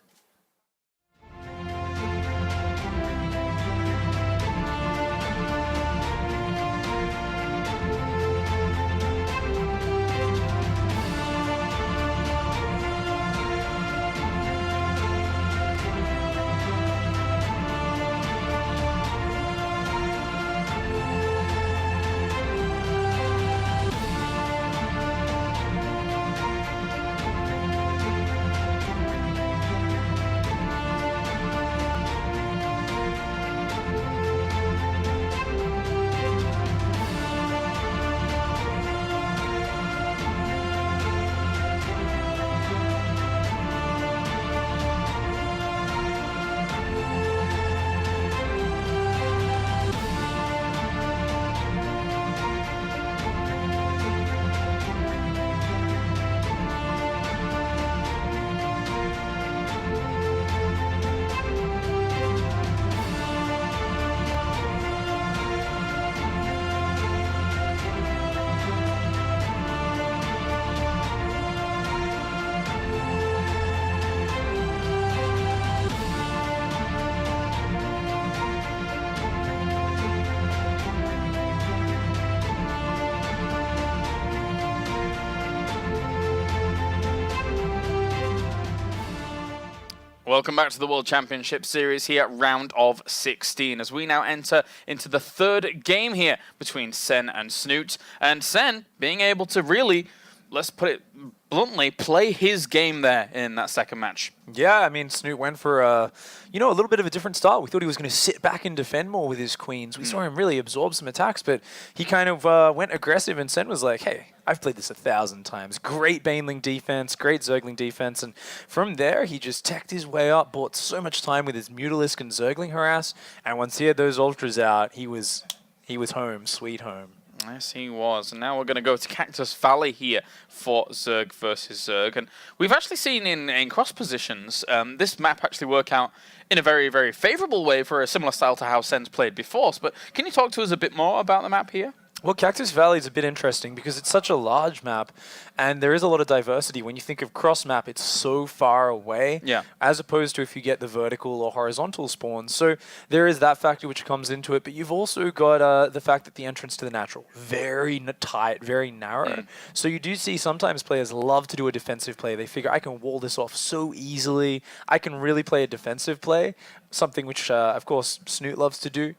Welcome back to the World Championship Series here, round of 16, as we now enter into the third game here between Sen and Snute. And Sen being able to really, let's put it bluntly, play his game there in that second match. Yeah, I mean, Snute went for a little bit of a different style. We thought he was going to sit back and defend more with his queens. We saw him really absorb some attacks, but he kind of went aggressive, and Sen was like, hey, I've played this 1,000 times. Great Baneling defense, great Zergling defense, and from there, he just teched his way up, bought so much time with his Mutalisk and Zergling harass, and once he had those Ultras out, he was home, sweet home. Yes, he was. And now we're going to go to Cactus Valley here for Zerg versus Zerg. And we've actually seen in cross positions this map actually work out in a very, very favorable way for a similar style to how Sen's played before. But can you talk to us a bit more about the map here? Well, Cactus Valley is a bit interesting because it's such a large map and there is a lot of diversity. When you think of cross map, it's so far away, as opposed to if you get the vertical or horizontal spawns. So there is that factor which comes into it, but you've also got the fact that the entrance to the natural, very tight, very narrow. So you do see sometimes players love to do a defensive play. They figure, I can wall this off so easily. I can really play a defensive play, something which, of course, Snute loves to do.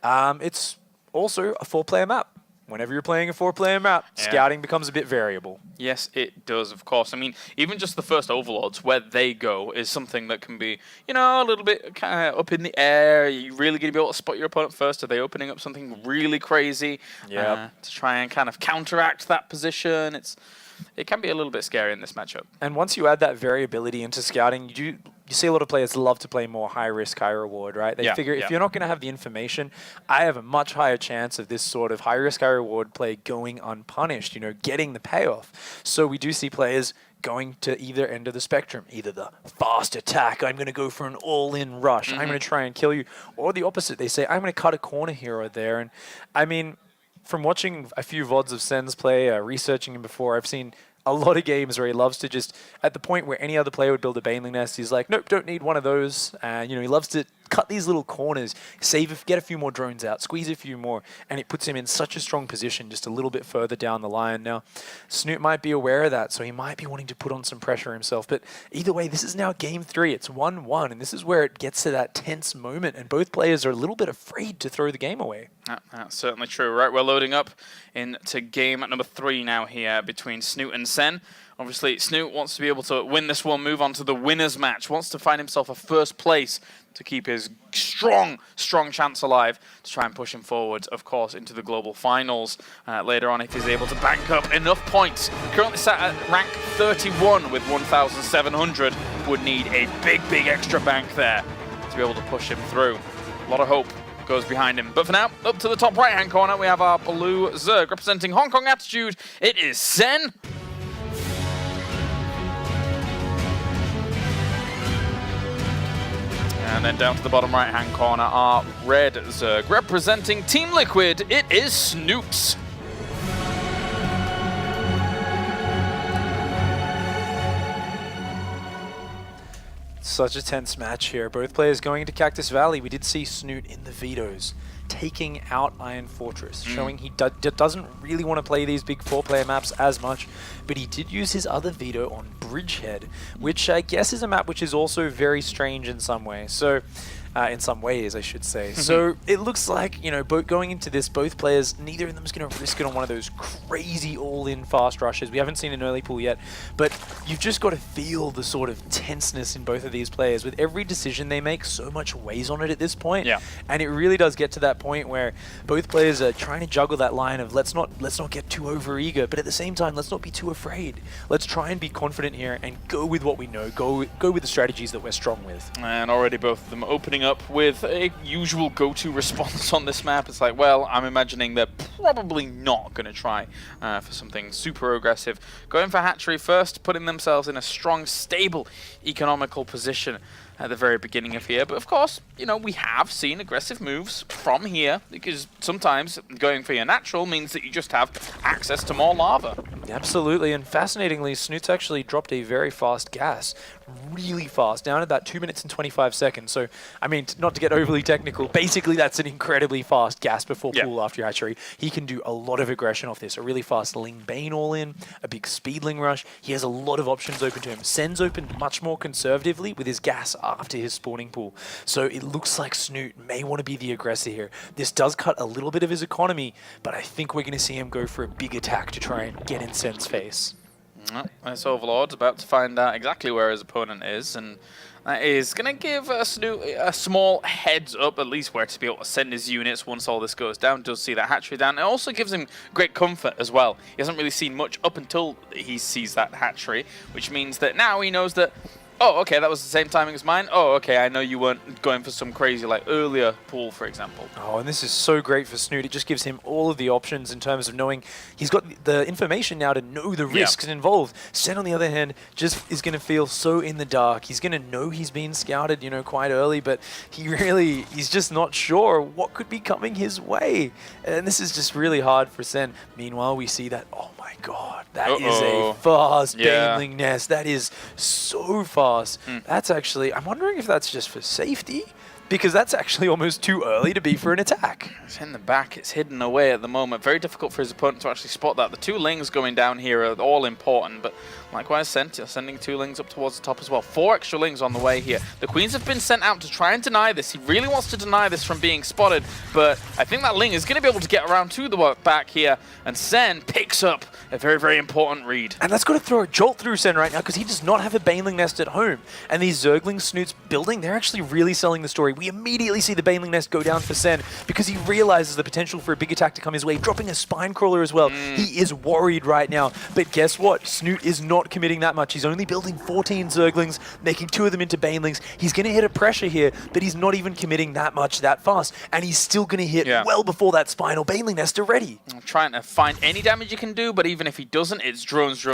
It's also a 4-player map. Whenever you're playing a 4-player map, scouting becomes a bit variable. Yes, it does, of course. I mean, even just the first overlords, where they go, is something that can be, a little bit kind of up in the air. You really going to be able to spot your opponent first? Are they opening up something really crazy to try and kind of counteract that position? It can be a little bit scary in this matchup. And once you add that variability into scouting, you see a lot of players love to play more high risk, high reward, right? They figure if you're not going to have the information, I have a much higher chance of this sort of high risk, high reward play going unpunished, getting the payoff. So we do see players going to either end of the spectrum, either the fast attack, I'm going to go for an all-in rush, I'm going to try and kill you, or the opposite, they say, I'm going to cut a corner here or there. And I mean, from watching a few VODs of Sen's play, researching him before, I've seen a lot of games where he loves to just, at the point where any other player would build a Baneling nest, he's like, nope, don't need one of those. He loves to cut these little corners, get a few more drones out, squeeze a few more, and it puts him in such a strong position just a little bit further down the line. Now, Snute might be aware of that, so he might be wanting to put on some pressure himself, but either way, this is now game 3. It's 1-1, and this is where it gets to that tense moment, and both players are a little bit afraid to throw the game away. That's certainly true. Right, we're loading up into game number 3 now here between Snute and Sen. Obviously, Snute wants to be able to win this one, move on to the winner's match, wants to find himself a first place to keep his strong chance alive to try and push him forward, of course, into the global finals later on if he's able to bank up enough points. Currently sat at rank 31 with 1,700. Would need a big extra bank there to be able to push him through. A lot of hope goes behind him. But for now, up to the top right-hand corner, we have our blue Zerg representing Hong Kong Attitude. It is Sen. And then down to the bottom right-hand corner, our red Zerg representing Team Liquid. It is Snute. Such a tense match here. Both players going into Cactus Valley. We did see Snute in the vetoes, taking out Iron Fortress, showing he doesn't really want to play these big 4-player maps as much, but he did use his other veto on Bridgehead, which I guess is a map which is also very strange in some way. So, in some ways, I should say. So it looks like, going into this, both players, neither of them is going to risk it on one of those crazy all-in fast rushes. We haven't seen an early pool yet, but you've just got to feel the sort of tenseness in both of these players. With every decision they make, so much weighs on it at this point. And it really does get to that point where both players are trying to juggle that line of let's not get too over-eager, but at the same time, let's not be too afraid. Let's try and be confident here and go with what we know, go with the strategies that we're strong with. And already both of them opening up with a usual go-to response on this map. It's like, well, I'm imagining they're probably not going to try for something super aggressive. Going for hatchery first, putting themselves in a strong, stable, economical position at the very beginning of here. But of course, we have seen aggressive moves from here, because sometimes going for your natural means that you just have access to more lava. Absolutely, and fascinatingly, Snoot's actually dropped a very fast gas, really fast, down at that 2 minutes and 25 seconds. So, I mean, not to get overly technical, basically that's an incredibly fast gas before pool after your hatchery. He can do a lot of aggression off this, a really fast Ling Bane all-in, a big Speedling rush. He has a lot of options open to him. Sen's opened much more conservatively with his gas after his spawning pool. So it looks like Snoot may want to be the aggressor here. This does cut a little bit of his economy, but I think we're going to see him go for a big attack to try and get in Sen's face. This Overlord's about to find out exactly where his opponent is, and that is going to give Snoot a small heads up, at least where to be able to send his units once all this goes down. Does see that hatchery down. It also gives him great comfort as well. He hasn't really seen much up until he sees that hatchery, which means that now he knows that, oh, okay, that was the same timing as mine. Oh, okay, I know you weren't going for some crazy, like, earlier pool, for example. Oh, and this is so great for Snoot. It just gives him all of the options in terms of knowing he's got the information now to know the risks involved. Sen, on the other hand, just is going to feel so in the dark. He's going to know he's been scouted, you know, quite early, but he's just not sure what could be coming his way. And this is just really hard for Sen. Meanwhile, we see that, oh my god, that is a fast Baneling nest. That is so fast. That's actually, I'm wondering if that's just for safety, because that's actually almost too early to be for an attack. It's in the back, it's hidden away at the moment. Very difficult for his opponent to actually spot that. The two Lings going down here are all important, but likewise sending two Lings up towards the top as well. 4 extra Lings on the way here. The Queens have been sent out to try and deny this. He really wants to deny this from being spotted, but I think that Ling is going to be able to get around to the back here, and Sen picks up a very, very important read. And that's got to throw a jolt through Sen right now, because he does not have a Baneling nest at home. And these Zergling Snoot's building, they're actually really selling the story. We immediately see the Baneling nest go down for Sen, because he realizes the potential for a big attack to come his way, dropping a Spine Crawler as well. He is worried right now, but guess what? Snoot is not committing that much. He's only building 14 Zerglings, making 2 of them into Banelings. He's going to hit a pressure here, but he's not even committing that much that fast, and he's still going to hit well before that Spinal Baneling nest are ready. I'm trying to find any damage you can do, but even if he doesn't, it's drones,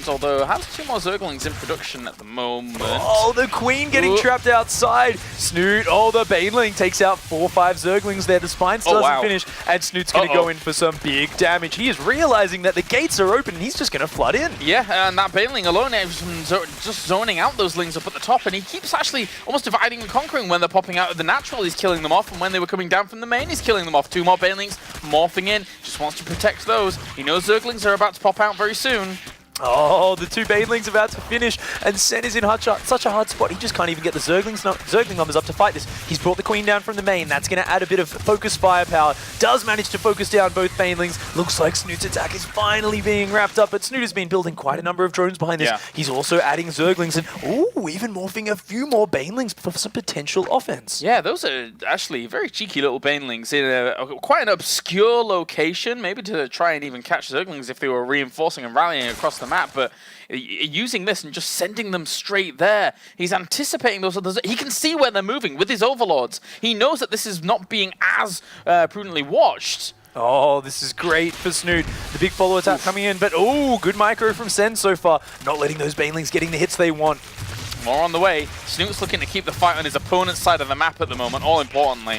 although has 2 more Zerglings in production at the moment. Oh, the Queen getting trapped outside. Snoot, the Baneling takes out 4 or 5 Zerglings there. The Spine still doesn't finish, and Snoot's going to go in for some big damage. He is realizing that the gates are open, and he's just going to flood in. Yeah, and that Baneling alone is just zoning out those Lings up at the top, and he keeps actually almost dividing and conquering. When they're popping out of the natural, he's killing them off, and when they were coming down from the main, he's killing them off. 2 more Banelings morphing in, just wants to protect those. He knows Zerglings are about to pop out very soon. Oh, the 2 Banelings about to finish, and Sen is in such a hard spot. He just can't even get the Zergling numbers up to fight this. He's brought the Queen down from the main. That's going to add a bit of focus firepower. Does manage to focus down both Banelings. Looks like Snoot's attack is finally being wrapped up, but Snoot has been building quite a number of drones behind this. He's also adding Zerglings, and even morphing a few more Banelings for some potential offense. Yeah, those are actually very cheeky little Banelings in quite an obscure location, maybe to try and even catch Zerglings if they were reinforcing and rallying across the map, but using this and just sending them straight there. He's anticipating those others. He can see where they're moving with his Overlords. He knows that this is not being as prudently watched. Oh, this is great for Snoot. The big follow attack coming in, but good micro from Sen so far. Not letting those Banelings getting the hits they want. More on the way. Snoot's looking to keep the fight on his opponent's side of the map at the moment, all importantly.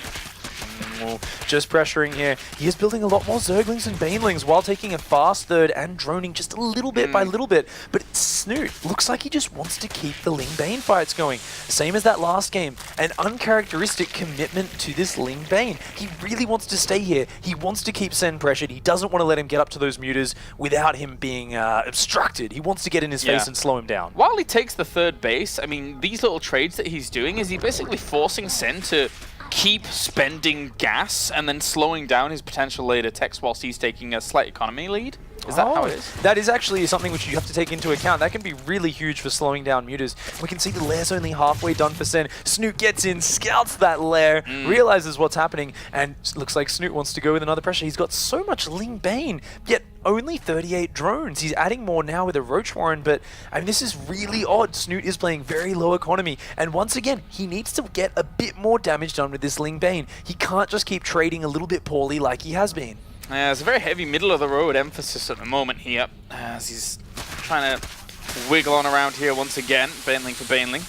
Just pressuring here. He is building a lot more Zerglings and Banelings while taking a fast third and droning just a little bit by little bit. But Snoot looks like he just wants to keep the Ling Bane fights going. Same as that last game. An uncharacteristic commitment to this Ling Bane. He really wants to stay here. He wants to keep Sen pressured. He doesn't want to let him get up to those muters without him being obstructed. He wants to get in his face and slow him down. While he takes the 3rd base, I mean, these little trades that he's doing, is he basically forcing Sen to keep spending gas and then slowing down his potential later techs whilst he's taking a slight economy lead? Is that how it is? That is actually something which you have to take into account. That can be really huge for slowing down muters. We can see the lair's only halfway done for Sen. Snoot gets in, scouts that lair, realizes what's happening, and looks like Snoot wants to go with another pressure. He's got so much Ling Bane, yet only 38 drones. He's adding more now with a Roach Warren, but I mean, this is really odd. Snoot is playing very low economy, and once again, he needs to get a bit more damage done with this Ling Bane. He can't just keep trading a little bit poorly like he has been. It's a very heavy middle-of-the-road emphasis at the moment here, as he's trying to wiggle on around here once again, Baneling for Baneling.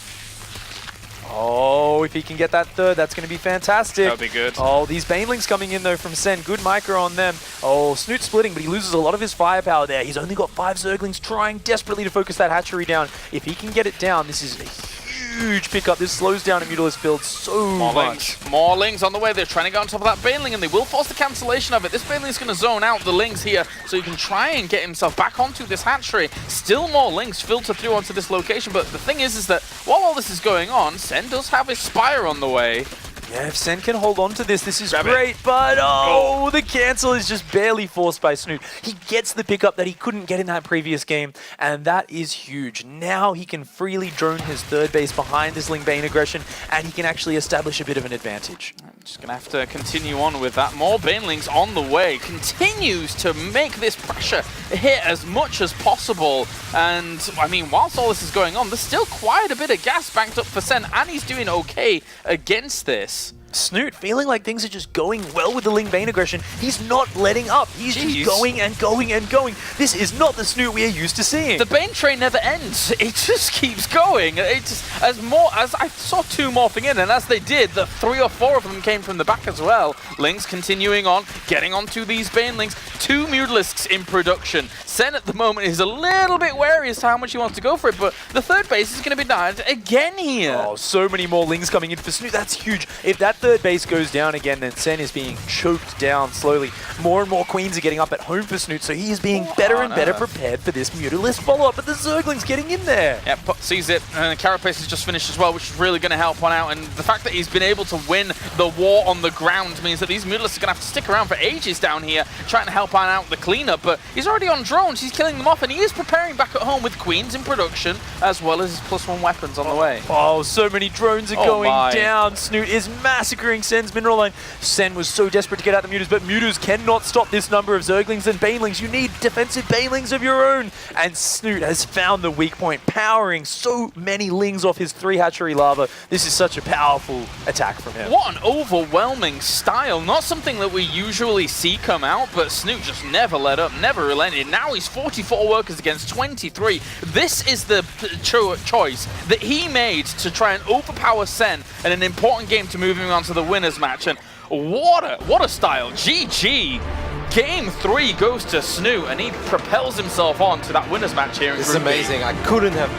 Oh, if he can get that third, that's going to be fantastic. That'll be good. Oh, these Banelings coming in, though, from Sen. Good micro on them. Oh, Snute splitting, but he loses a lot of his firepower there. He's only got 5 Zerglings trying desperately to focus that hatchery down. If he can get it down, this is a huge pickup. This slows down a Mutalisk build so much. More Lings on the way. They're trying to get on top of that Baneling, and they will force the cancellation of it. This Baneling's going to zone out the Lings here, so he can try and get himself back onto this hatchery. Still more Lings filter through onto this location, but the thing is that while all this is going on, Sen does have his Spire on the way. Yeah, if Sen can hold on to this, this is great, but oh, the cancel is just barely forced by Snute. He gets the pickup that he couldn't get in that previous game, and that is huge. Now he can freely drone his third base behind this Ling Bane aggression, and he can actually establish a bit of an advantage. Just going to have to continue on with that. More Banelings on the way. Continues to make this pressure hit as much as possible. And, I mean, whilst all this is going on, there's still quite a bit of gas banked up for Sen, and he's doing okay against this. Snute feeling like things are just going well with the Ling Bane aggression. He's not letting up. He's just going and going and going. This is not the Snute we are used to seeing. The Bane train never ends. It just keeps going. It just, as I saw 2 morphing in, and as they did, the 3 or 4 of them came from the back as well. Lings continuing on, getting onto these Banelings. 2 Mutalisks in production. Sen at the moment is a little bit wary as to how much he wants to go for it, but the third base is going to be died again here. Oh, so many more Lings coming in for Snute. That's huge. If that third base goes down again, then Sen is being choked down slowly. More and more Queens are getting up at home for Snute, so he is being better and better prepared for this Mutalisk follow-up, but the Zergling's getting in there. Yeah, sees it, and Carapace has just finished as well, which is really going to help one out, and the fact that he's been able to win the war on the ground means that these Mutalisks are going to have to stick around for ages down here, trying to help out the cleanup, but he's already on drones, he's killing them off, and he is preparing back at home with Queens in production, as well as his +1 weapons on the way. Oh, so many drones are going down. Snute is massacring Sen's mineral line. Sen was so desperate to get out the Mutas, but Mutas cannot stop this number of Zerglings and Banelings. You need defensive Banelings of your own. And Snute has found the weak point, powering so many Lings off his 3 hatchery lava. This is such a powerful attack from him. What an overwhelming style. Not something that we usually see come out, but Snute just never let up, never relented. Now he's 44 workers against 23. This is the choice that he made to try and overpower Sen in an important game to move him on to the winners match. And what a style. GG. Game 3 goes to Snute, and he propels himself on to that winners match here in This is Group B. amazing. I couldn't have...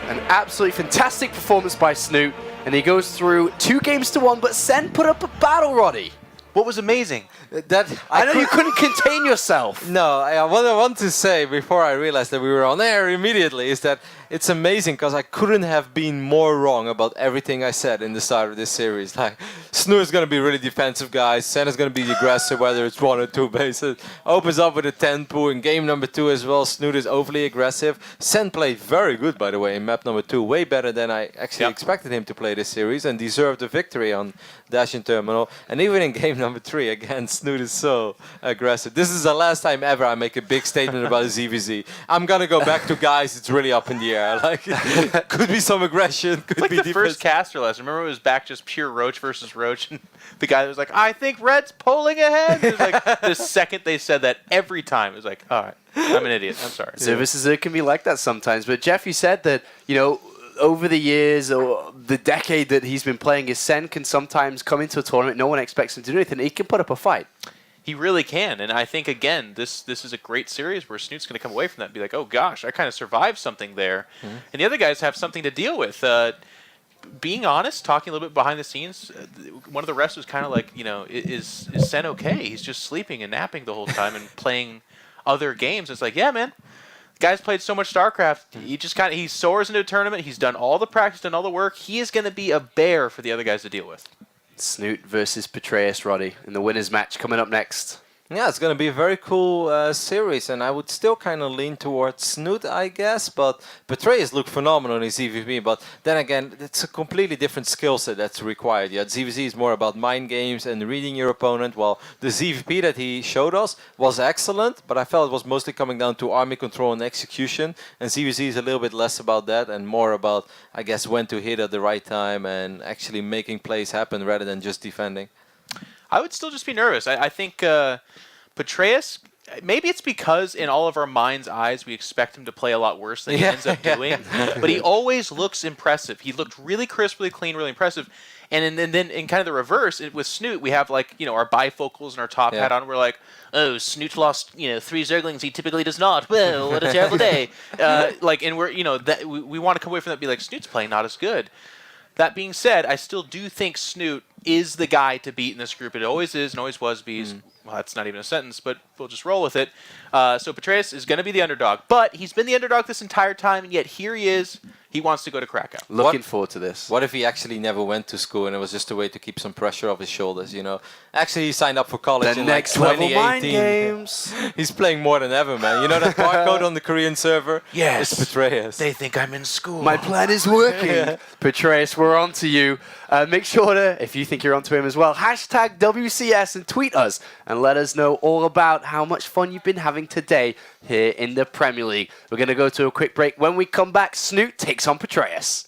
An absolutely fantastic performance by Snute, and he goes through 2 games to 1, but Sen put up a battle, Roddy. What was amazing? I know you couldn't contain yourself. No, what I want to say before I realized that we were on air immediately is that it's amazing because I couldn't have been more wrong about everything I said in the start of this series. Like, Snute is going to be really defensive, guys. Sen is going to be the aggressor, whether it's 1 or 2 bases. Opens up with a 10 pool in game number 2 as well. Snute is overly aggressive. Sen played very good, by the way, in map number 2. Way better than I actually expected him to play this series and deserved the victory on Dash and Terminal. And even in game number 3, again, Snute is so aggressive. This is the last time ever I make a big statement about ZvZ. I'm going to go back to, guys, it's really up in the air. Like, could be some aggression, could Like be the defense. first caster lesson. Remember it was back just pure Roach versus Roach? And the guy that was like, I think Red's pulling ahead. It was like the second they said that every time, it was like, all right, I'm an idiot. I'm sorry. ZvZ can be like that sometimes. But Jeff, you said that, you know, over the years or the decade that he's been playing, his Sen can sometimes come into a tournament, no one expects him to do anything, he can put up a fight. He really can, and I think, again, this is a great series where Snute's going to come away from that and be like, oh gosh, I kind of survived something there. And the other guys have something to deal with. Being honest, talking a little bit behind the scenes, one of the refs was kind of like, you know, is Sen okay? He's just sleeping and napping the whole time and playing other games. It's like, yeah, man. Guy's played so much StarCraft. He soars into a tournament. He's done all the practice, done all the work. He is going to be a bear for the other guys to deal with. Snute versus Petraeus, Roddy, in the winners match coming up next. Yeah, it's going to be a very cool series, and I would still kind of lean towards Snute, I guess, but Petraeus looked phenomenal in his ZvP, but then again, it's a completely different skill set that's required. Yeah, ZvZ is more about mind games and reading your opponent, while the ZvP that he showed us was excellent, but I felt it was mostly coming down to army control and execution, and ZvZ is a little bit less about that and more about, I guess, when to hit at the right time and actually making plays happen rather than just defending. I would still just be nervous. I think Petraeus maybe it's because in all of our mind's eyes we expect him to play a lot worse than he ends up doing. But he always looks impressive. He looked really crisp, really clean, really impressive. And then in kind of the reverse, with Snute, we have like, our bifocals and our top hat on. We're like, oh, Snute lost 3 Zerglings he typically does not. Well, what a terrible day. And we're that we want to come away from that and be like, Snute's playing not as good. That being said, I still do think Snute is the guy to beat in this group. It always is and always was. Well, that's not even a sentence, but we'll just roll with it. So Petraeus is going to be the underdog, but he's been the underdog this entire time, and yet here he is. He wants to go to Krakow. Looking forward to this. What if he actually never went to school and it was just a way to keep some pressure off his shoulders, Actually, he signed up for college The in next like level mind 2018. games. He's playing more than ever, man. You know that barcode on the Korean server? Yes. It's Petraeus. They think I'm in school. My plan is working. Petraeus, we're on to you. Make sure to, if you think you're onto him as well, hashtag WCS and tweet us and let us know all about how much fun you've been having today here in the Premier League. We're going to go to a quick break. When we come back, Snute takes on Petraeus.